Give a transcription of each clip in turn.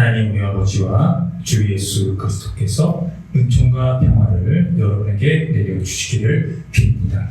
하나님 우리 아버지와 주 예수 그리스도께서 은총과 평화를 여러분에게 내려주시기를 빕니다.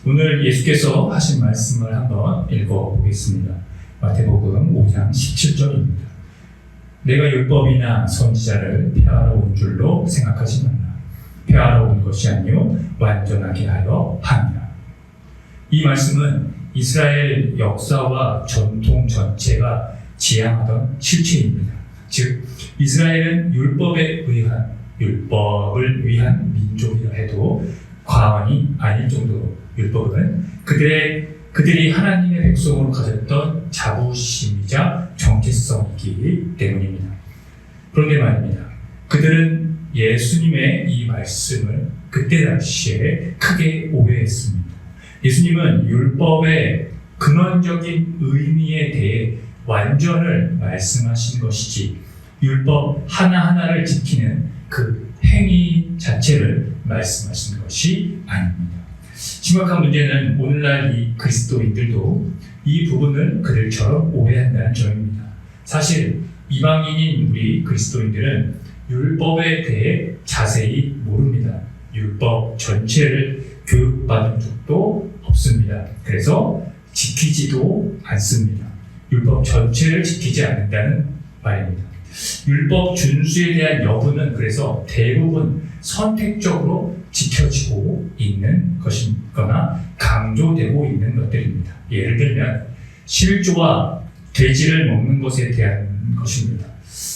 오늘 예수께서 하신 말씀을 한번 읽어보겠습니다. 마태복음 5장 17절입니다. 내가 율법이나 선지자를 폐하러 온 줄로 생각하지 말라. 폐하러 온 것이 아니요 완전하게 하려 함이라. 이 말씀은 이스라엘 역사와 전통 전체가 지향하던 실체입니다. 즉 이스라엘은 율법을 위한 민족이라 해도 과언이 아닐 정도로 율법은 그들이 하나님의 백성으로 가졌던 자부심이자 정체성이기 때문입니다. 그런데 말입니다. 그들은 예수님의 이 말씀을 그때 당시에 크게 오해했습니다. 예수님은 율법의 근원적인 의미에 대해 완전을 말씀하신 것이지 율법 하나하나를 지키는 그 행위 자체를 말씀하신 것이 아닙니다. 심각한 문제는 오늘날 이 그리스도인들도 이 부분을 그들처럼 오해한다는 점입니다. 사실 이방인인 우리 그리스도인들은 율법에 대해 자세히 모릅니다. 율법 전체를 교육받은 적도 없습니다. 그래서 지키지도 않습니다. 율법 전체를 지키지 않는다는 말입니다. 율법 준수에 대한 여부는 그래서 대부분 선택적으로 지켜지고 있는 것이거나 강조되고 있는 것들입니다. 예를 들면 실조와 돼지를 먹는 것에 대한 것입니다.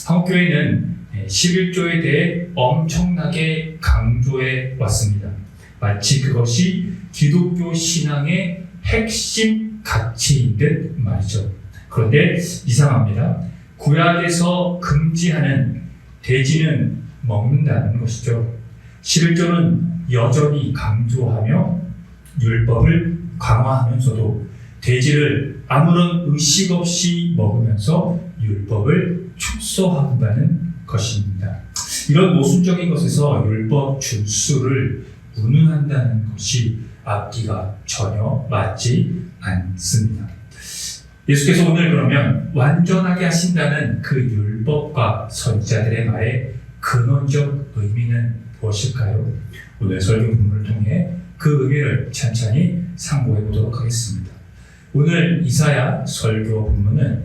한국교회는 11조에 대해 엄청나게 강조해 왔습니다. 마치 그것이 기독교 신앙의 핵심 가치인 듯 말이죠. 그런데 이상합니다. 구약에서 금지하는 돼지는 먹는다는 것이죠. 11조는 여전히 강조하며 율법을 강화하면서도 돼지를 아무런 의식 없이 먹으면서 율법을 축소한다는 것입니다. 이런 모순적인 것에서 율법 준수를 운운한다는 것이 앞뒤가 전혀 맞지 않습니다. 예수께서 오늘 그러면 완전하게 하신다는 그 율법과 선지자들의 말의 근원적 의미는 무엇일까요? 오늘 설교 본문을 통해 그 의미를 찬찬히 상고해 보도록 하겠습니다. 오늘 이사야 설교 본문은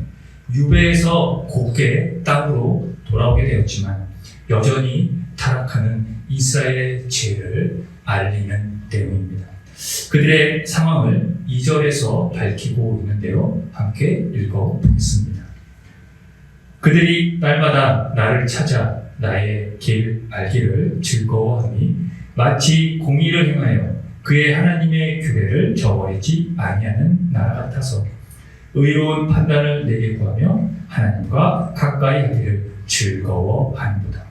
유배에서 곧게 땅으로 돌아오게 되었지만 여전히 타락하는 이스라엘의 죄를 알리는 내용입니다. 그들의 상황을 2절에서 밝히고 있는데요. 함께 읽어보겠습니다. 그들이 날마다 나를 찾아 나의 길 알기를 즐거워하니 마치 공의를 행하여 그의 하나님의 규례를 저버리지 아니하는 나라 같아서 의로운 판단을 내게 구하며 하나님과 가까이 하기를 즐거워하는도다.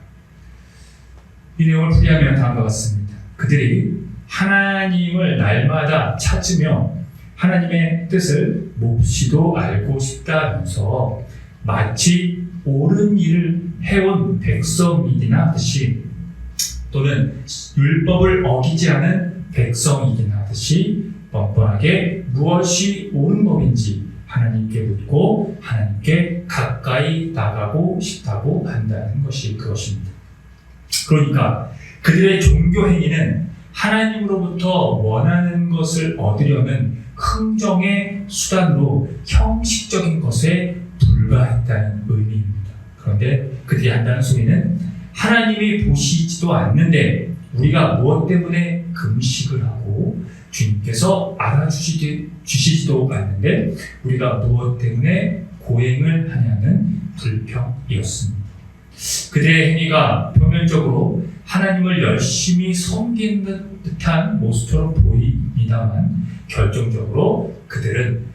이 내용을 풀이하면 다음과 같습니다. 그들이 하나님을 날마다 찾으며 하나님의 뜻을 몹시도 알고 싶다면서 마치 옳은 일을 해온 백성이긴 하듯이 또는 율법을 어기지 않은 백성이긴 하듯이 뻔뻔하게 무엇이 옳은 법인지 하나님께 묻고 하나님께 가까이 나가고 싶다고 한다는 것이 그것입니다. 그러니까 그들의 종교 행위는 하나님으로부터 원하는 것을 얻으려는 흥정의 수단으로 형식적인 것에 불과했다는 의미입니다. 그런데 그들이 한다는 소리는 하나님이 보시지도 않는데 우리가 무엇 때문에 금식을 하고 주님께서 알아주시지도 않는데 우리가 무엇 때문에 고행을 하냐는 불평이었습니다. 그들의 행위가 표면적으로 하나님을 열심히 섬기는 듯한 모습처럼 보입니다만 결정적으로 그들은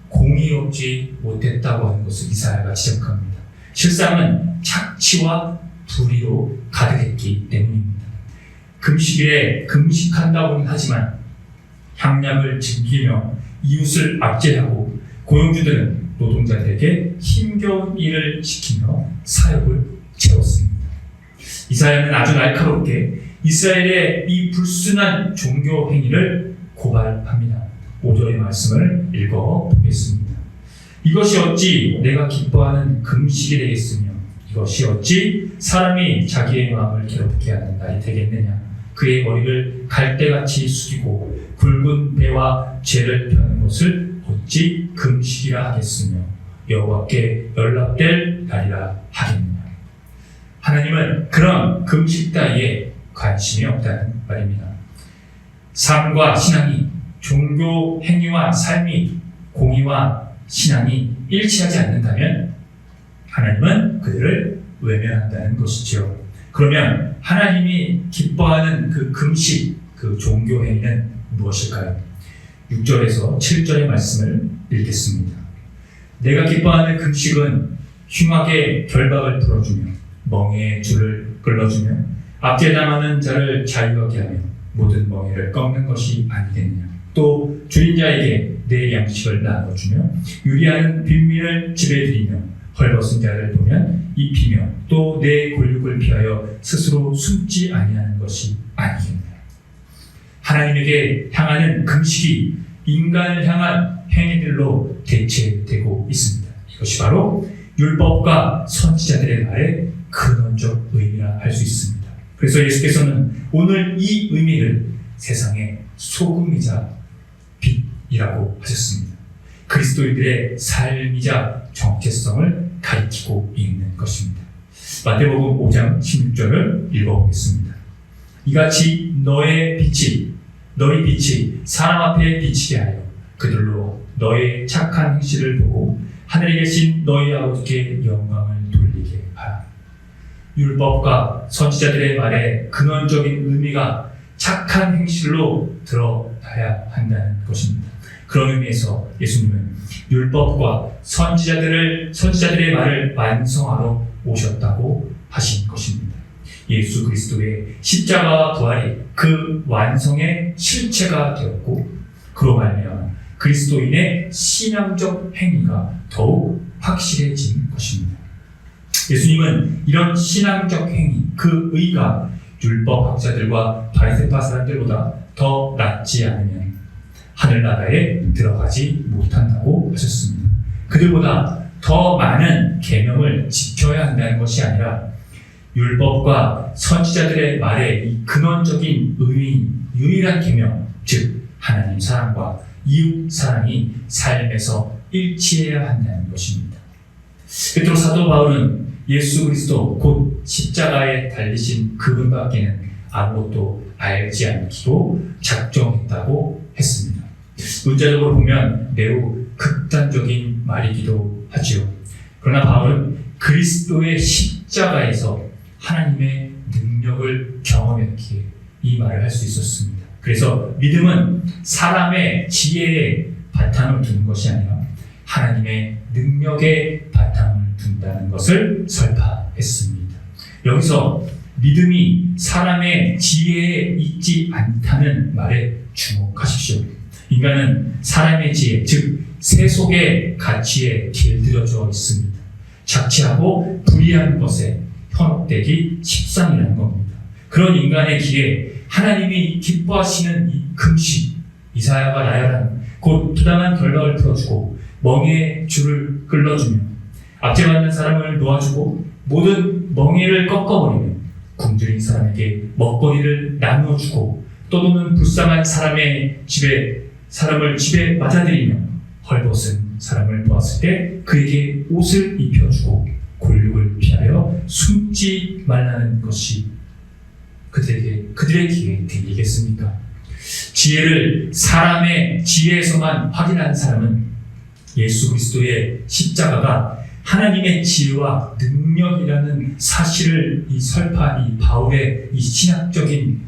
공의롭지 못했다고 하는 것을 이사야가 지적합니다. 실상은 착취와 불의로 가득했기 때문입니다. 금식일에 금식한다고는 하지만 향락을 즐기며 이웃을 압제하고 고용주들은 노동자들에게 힘겨운 일을 시키며 사역을 채웠습니다. 이사야는 아주 날카롭게 이스라엘의 이 불순한 종교 행위를 고발합니다. 5절의 말씀을 읽어보겠습니다. 이것이 어찌 내가 기뻐하는 금식이 되겠으며 이것이 어찌 사람이 자기의 마음을 괴롭게 하는 날이 되겠느냐. 그의 머리를 갈대같이 숙이고 굵은 배와 죄를 펴는 것을 어찌 금식이라 하겠으며 여호와께 연락될 날이라 하겠느냐. 하나님은 그런 금식 따위에 관심이 없다는 말입니다. 삶과 신앙이, 종교 행위와 삶이, 공의와 신앙이 일치하지 않는다면 하나님은 그들을 외면한다는 것이지요. 그러면 하나님이 기뻐하는 그 금식, 그 종교 행위는 무엇일까요? 6절에서 7절의 말씀을 읽겠습니다. 내가 기뻐하는 금식은 흉악의 결박을 풀어주며 멍에의 줄을 끌어주며 압제당하는 자를 자유하게 하며 모든 멍에를 꺾는 것이 아니겠느냐. 또 줄인 자에게 내 양식을 나눠주며 유리하는 빈민을 집에 들이며 헐벗은 자를 보면 입히며 또 내 골육을 피하여 스스로 숨지 아니하는 것이 아니겠느냐. 하나님에게 향하는 금식이 인간을 향한 행위들로 대체되고 있습니다. 이것이 바로 율법과 선지자들의 말의 근원적 의미라 할 수 있습니다. 그래서 예수께서는 오늘 이 의미를 세상의 소금이자 빛이라고 하셨습니다. 그리스도인들의 삶이자 정체성을 가리키고 있는 것입니다. 마태복음 5장 16절을 읽어보겠습니다. 이같이 너희 빛이 사람 앞에 비치게 하여 그들로 너의 착한 행실을 보고 하늘에 계신 너희 아버지께 영광을 돌리게 하라. 율법과 선지자들의 말에 근원적인 의미가 착한 행실로 드러나야 한다는 것입니다. 그런 의미에서 예수님은 율법과 선지자들의 말을 완성하러 오셨다고 하신 것입니다. 예수 그리스도의 십자가와 부활이 그 완성의 실체가 되었고 그로 말미암아 그리스도인의 신앙적 행위가 더욱 확실해진 것입니다. 예수님은 이런 신앙적 행위, 그 의가 율법학자들과 바리새파 사람들보다 더 낫지 않으면 하늘나라에 들어가지 못한다고 하셨습니다. 그들보다 더 많은 계명을 지켜야 한다는 것이 아니라 율법과 선지자들의 말에 이 근원적인 의미인 유일한 계명, 즉 하나님 사랑과 이웃 사랑이 삶에서 일치해야 한다는 것입니다. 베드로 사도 바울은 예수 그리스도 곧 십자가에 달리신 그분밖에는 아무것도 알지 않기로 작정했다고 했습니다. 문자적으로 보면 매우 극단적인 말이기도 하지요. 그러나 바울은 그리스도의 십자가에서 하나님의 능력을 경험했기에 이 말을 할 수 있었습니다. 그래서 믿음은 사람의 지혜에 바탕을 두는 것이 아니라 하나님의 능력에 바탕을 둔다는 것을 설파했습니다. 여기서 믿음이 사람의 지혜에 있지 않다는 말에 주목하십시오. 인간은 사람의 지혜, 즉 세속의 가치에 길들여져 있습니다. 착취하고 불의한 것에 현혹되기 십상이라는 겁니다. 그런 인간의 길에 하나님이 기뻐하시는 이 금식, 이사야가 나열한 곧 부당한 결박을 풀어주고 멍에의 줄을 끌어주며 압제받는 사람을 놓아주고 모든 멍에를 꺾어버리며 굶주린 사람에게 먹거리를 나누어주고 떠도는 불쌍한 사람을 집에 맞아들이며 헐벗은 사람을 보았을 때 그에게 옷을 입혀주고 골육을 피하여 숨지 말라는 것이 그들의 귀에 들리겠습니까? 지혜를 사람의 지혜에서만 확인한 사람은 예수 그리스도의 십자가가 하나님의 지혜와 능력이라는 사실을 설파한 이 바울의 이 신학적인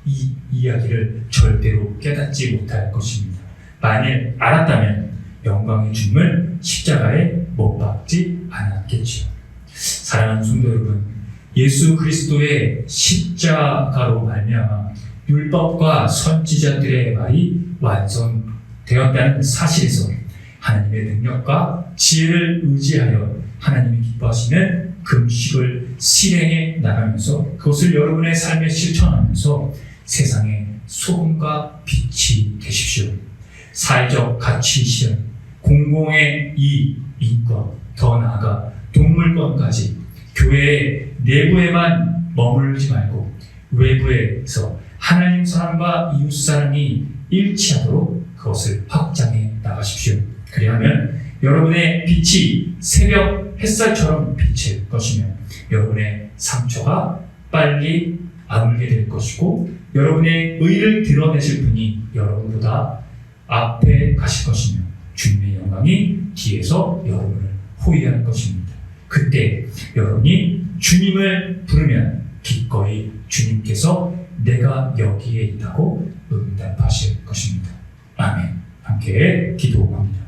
이 이야기를 절대로 깨닫지 못할 것입니다. 만일 알았다면 영광의 주님을 십자가에 못 박지 않았겠지요. 사랑하는 성도 여러분, 예수 그리스도의 십자가로 말미암아 율법과 선지자들의 말이 완성되었다는 사실에서 하나님의 능력과 지혜를 의지하여 하나님이 기뻐하시는 금식을 실행해 나가면서 그것을 여러분의 삶에 실천하면서 세상의 소금과 빛이 되십시오. 사회적 가치 실현, 공공의 이익, 인권, 더 나아가 동물권까지 교회 내부에만 머물지 말고 외부에서 하나님 사람과 이웃 사람이 일치하도록 그것을 확장해 나가십시오. 그리하면 여러분의 빛이 새벽 햇살처럼 비칠 것이며 여러분의 상처가 빨리 아물게 될 것이고 여러분의 의를 드러내실 분이 여러분보다 앞에 가실 것이며 주님의 영광이 뒤에서 여러분을 호위할 것입니다. 그때 여러분이 주님을 부르면 기꺼이 주님께서 내가 여기에 있다고 응답하실 것입니다. 아멘. 함께 기도합니다.